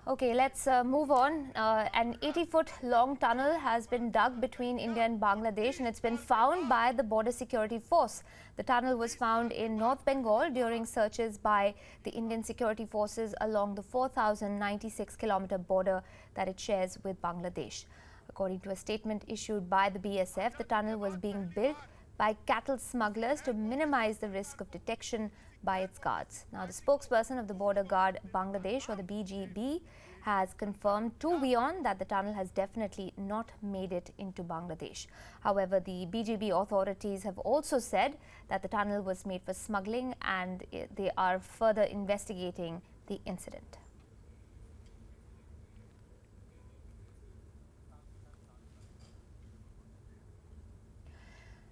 Okay, let's move on. An 80-foot long tunnel has been dug between India and Bangladesh, and it's been found by the Border Security Force. The tunnel was found in North-Bengal during searches by the Indian security forces along the 4,096-kilometer border that it shares with Bangladesh. According to a statement issued by the BSF, the tunnel was being built by cattle smugglers to minimize the risk of detection by its guards. Now, the spokesperson of the Border Guard Bangladesh, or the BGB, has confirmed to WION that the tunnel has definitely not made it into Bangladesh. However, the BGB authorities have also said that the tunnel was made for smuggling, and they are further investigating the incident.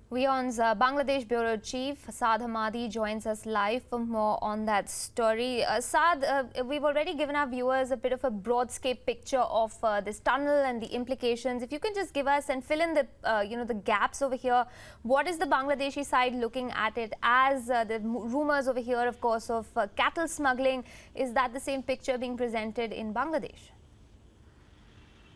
WION's Bangladesh Bureau Chief Saad Hamadi joins us live for more on that story. Saad, we've already given our viewers a bit of a broadscape picture of this tunnel and the implications. If you can just give us and fill in the the gaps over here. What is the Bangladeshi side looking at it as the rumors over here, of course, of cattle smuggling? Is that the same picture being presented in Bangladesh?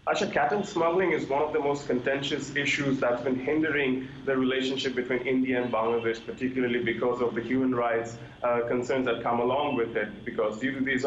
Asha, cattle smuggling is one of the most contentious issues that's been hindering the relationship between India and Bangladesh, particularly because of the human rights concerns that come along with it. Because due to these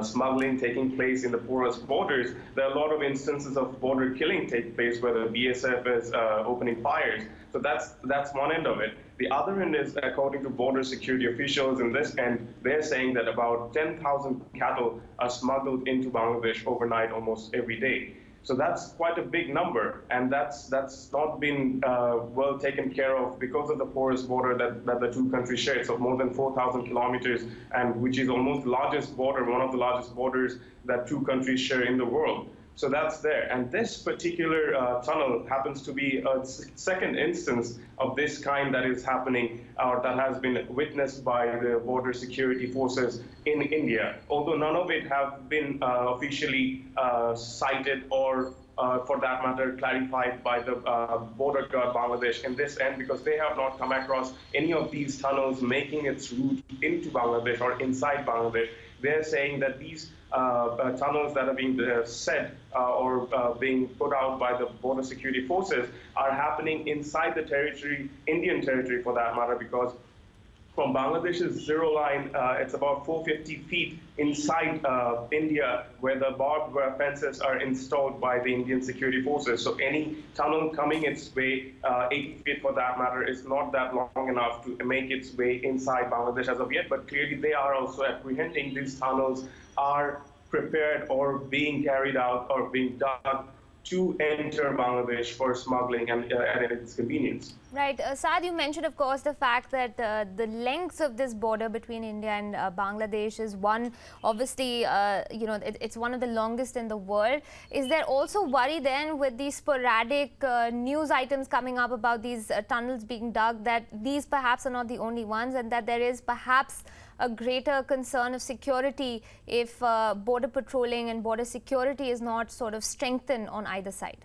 smuggling taking place in the porous borders, there are a lot of instances of border killing take place where the BSF is opening fires. So that's one end of it. The other end is, according to border security officials in this end, they're saying that about 10,000 cattle are smuggled into Bangladesh overnight almost every day. So that's quite a big number, and that's not been well taken care of because of the porous border that the two countries share. So more than 4,000 kilometers, and which is almost the largest border, one of the largest borders that two countries share in the world. So that's there. And this particular tunnel happens to be a second instance of this kind that is happening, or that has been witnessed by the border security forces in India. Although none of it have been officially cited or for that matter, clarified by the Border Guard Bangladesh in this end, because they have not come across any of these tunnels making its route into Bangladesh or inside Bangladesh. They're saying that these tunnels that are being set or being put out by the border security forces are happening inside the territory, Indian territory for that matter, because from Bangladesh's zero line, it's about 450 feet inside India, where the barbed wire fences are installed by the Indian security forces. So any tunnel coming its way, 80 feet for that matter, is not that long enough to make its way inside Bangladesh as of yet. But clearly they are also apprehending these tunnels are prepared or being carried out or being dug to enter Bangladesh for smuggling and at its convenience. Right. Saad, you mentioned, of course, the fact that the length of this border between India and Bangladesh is one, obviously, it's one of the longest in the world. Is there also worry then with these sporadic news items coming up about these tunnels being dug, that these perhaps are not the only ones, and that there is perhaps a greater concern of security if border patrolling and border security is not sort of strengthened on either side?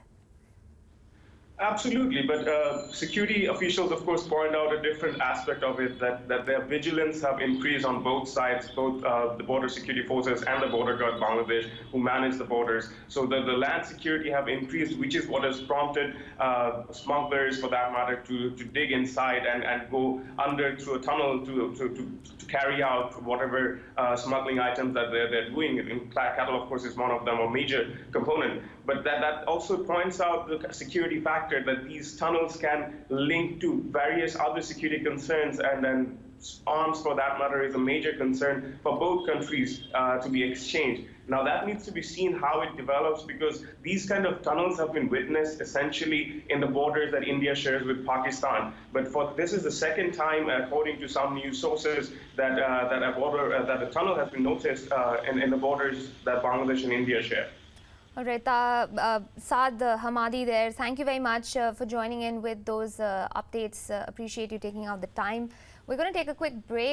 Absolutely, but security officials, of course, point out a different aspect of it, that their vigilance have increased on both sides, both the border security forces and the Border Guard Bangladesh, who manage the borders. So the land security have increased, which is what has prompted smugglers, for that matter, to dig inside and go under through a tunnel to carry out whatever smuggling items that they're doing. And cattle, of course, is one of them, a major component. But that also points out the security factor, that these tunnels can link to various other security concerns, and then arms, for that matter, is a major concern for both countries to be exchanged. Now, that needs to be seen how it develops, because these kind of tunnels have been witnessed essentially in the borders that India shares with Pakistan. But this is the second time, according to some news sources, that a tunnel has been noticed in the borders that Bangladesh and India share. All right, Saad Hamadi there, thank you very much for joining in with those updates. Appreciate you taking out the time. We're going to take a quick break.